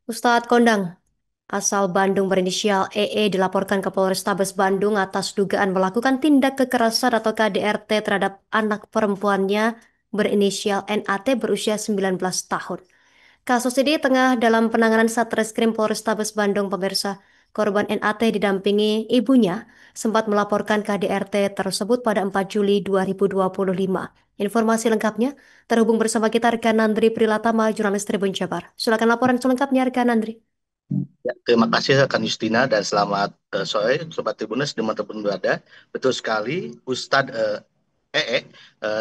Ustadz Kondang, asal Bandung berinisial EE dilaporkan ke Polrestabes Bandung atas dugaan melakukan tindak kekerasan atau KDRT terhadap anak perempuannya berinisial NAT berusia 19 tahun. Kasus ini tengah dalam penanganan Satreskrim Polrestabes Bandung, pemirsa. Korban NAT didampingi ibunya sempat melaporkan KDRT tersebut pada 4 Juli 2025. Informasi lengkapnya terhubung bersama kita rekan Nandri Prilatama, jurnalis Tribun Jabar. Silakan laporan selengkapnya rekan Nandri. Ya, terima kasih rekan Justina dan selamat sore Sobat Tribuners teman-teman berada. Betul sekali, Ustadz EE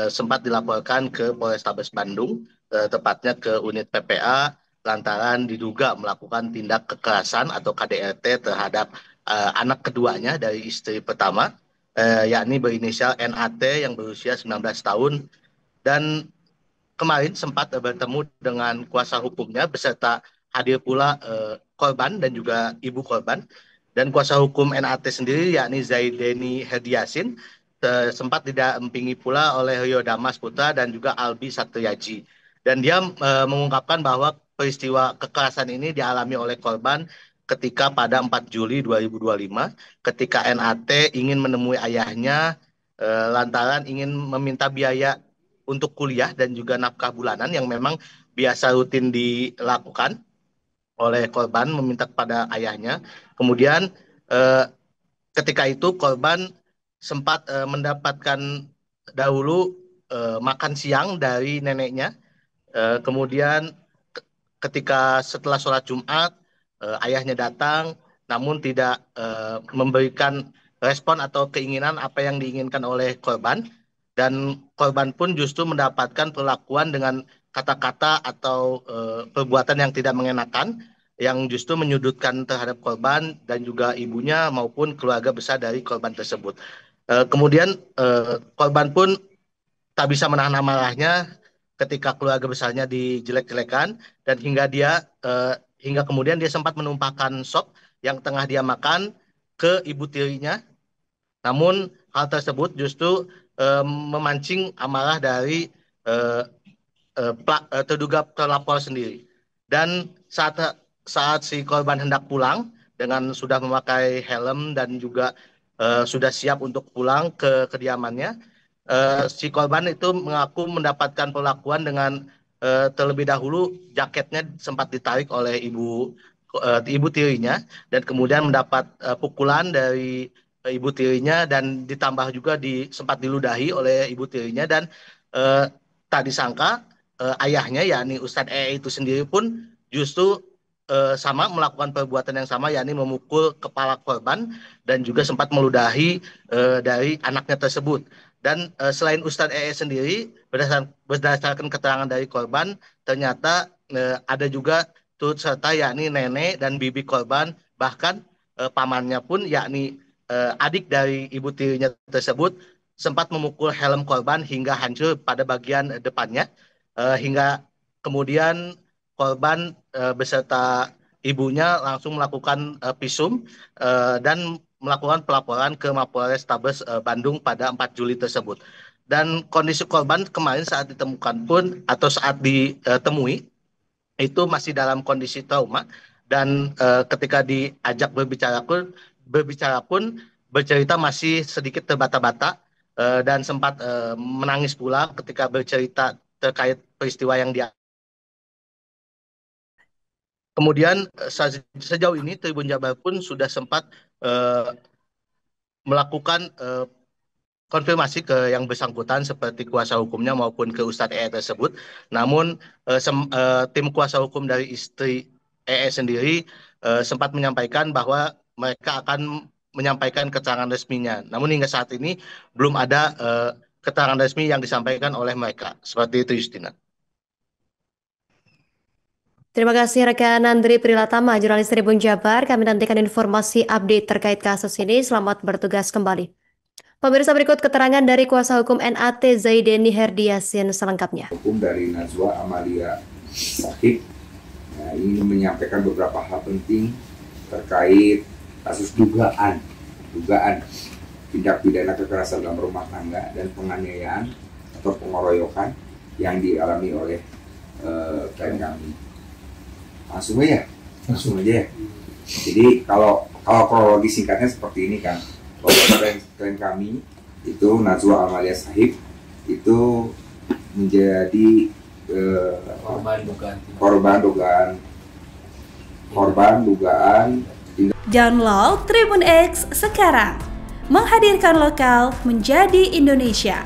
sempat dilaporkan ke Polrestabes Bandung, tepatnya ke unit PPA lantaran diduga melakukan tindak kekerasan atau KDRT terhadap anak keduanya dari istri pertama, yakni berinisial NAT yang berusia 19 tahun dan kemarin sempat bertemu dengan kuasa hukumnya beserta hadir pula korban dan juga ibu korban dan kuasa hukum NAT sendiri yakni Zaideni Herdiasin sempat didampingi pula oleh Rio Damas Putra dan juga Albi Satriaji dan dia mengungkapkan bahwa peristiwa kekerasan ini dialami oleh korban ketika pada 4 Juli 2025 ketika NAT ingin menemui ayahnya lantaran ingin meminta biaya untuk kuliah dan juga nafkah bulanan yang memang biasa rutin dilakukan oleh korban meminta kepada ayahnya. Kemudian eh, ketika itu korban sempat mendapatkan dahulu makan siang dari neneknya. Kemudian ketika setelah sholat Jumat ayahnya datang namun tidak memberikan respon atau keinginan apa yang diinginkan oleh korban dan korban pun justru mendapatkan perlakuan dengan kata-kata atau perbuatan yang tidak mengenakan yang justru menyudutkan terhadap korban dan juga ibunya maupun keluarga besar dari korban tersebut. Kemudian korban pun tak bisa menahan amarahnya ketika keluarga besarnya dijelek-jelekan dan hingga kemudian dia sempat menumpahkan sop yang tengah dia makan ke ibu tirinya. Namun hal tersebut justru memancing amarah dari eh, terduga terlapor sendiri. Dan saat si korban hendak pulang dengan sudah memakai helm dan juga sudah siap untuk pulang ke kediamannya, si korban itu mengaku mendapatkan perlakuan dengan terlebih dahulu jaketnya sempat ditarik oleh ibu tirinya dan kemudian mendapat pukulan dari ibu tirinya dan ditambah juga sempat diludahi oleh ibu tirinya dan eh, tak disangka ayahnya yakni Ustadz itu sendiri pun justru sama melakukan perbuatan yang sama yakni memukul kepala korban dan juga sempat meludahi dari anaknya tersebut. Dan selain Ustadz sendiri, berdasarkan keterangan dari korban, ternyata ada juga turut serta yakni nenek dan bibi korban, bahkan pamannya pun yakni adik dari ibu tirinya tersebut sempat memukul helm korban hingga hancur pada bagian depannya, hingga kemudian korban beserta ibunya langsung melakukan visum dan melakukan pelaporan ke Mapolres Tabes Bandung pada 4 Juli tersebut. Dan kondisi korban kemarin saat ditemukan pun atau saat ditemui itu masih dalam kondisi trauma dan ketika diajak berbicara pun bercerita masih sedikit terbata-bata dan sempat menangis pula ketika bercerita terkait peristiwa yang dia. Kemudian sejauh ini Tribun Jabar pun sudah sempat eh, melakukan konfirmasi ke yang bersangkutan seperti kuasa hukumnya maupun ke Ustadz tersebut. Namun tim kuasa hukum dari istri sendiri sempat menyampaikan bahwa mereka akan menyampaikan keterangan resminya. Namun hingga saat ini belum ada keterangan resmi yang disampaikan oleh mereka. Seperti itu Justina. Terima kasih rekan Nandri Prilatama, jurnalis Tribun Jabar. Kami nantikan informasi update terkait kasus ini. Selamat bertugas kembali. Pemirsa berikut keterangan dari kuasa hukum NAT Zaideni Herdiasin selengkapnya. Hukum dari Najwa Amalia Shahid ingin menyampaikan beberapa hal penting terkait kasus dugaan tindak pidana kekerasan dalam rumah tangga dan penganiayaan atau pengeroyokan yang dialami oleh klien kami. Langsung aja. langsung aja ya. Jadi kalau kronologi singkatnya seperti ini kan, bahwa klien kami itu Najwa Amalia Shahib itu menjadi korban dugaan. Download Tribun X sekarang, menghadirkan lokal menjadi Indonesia.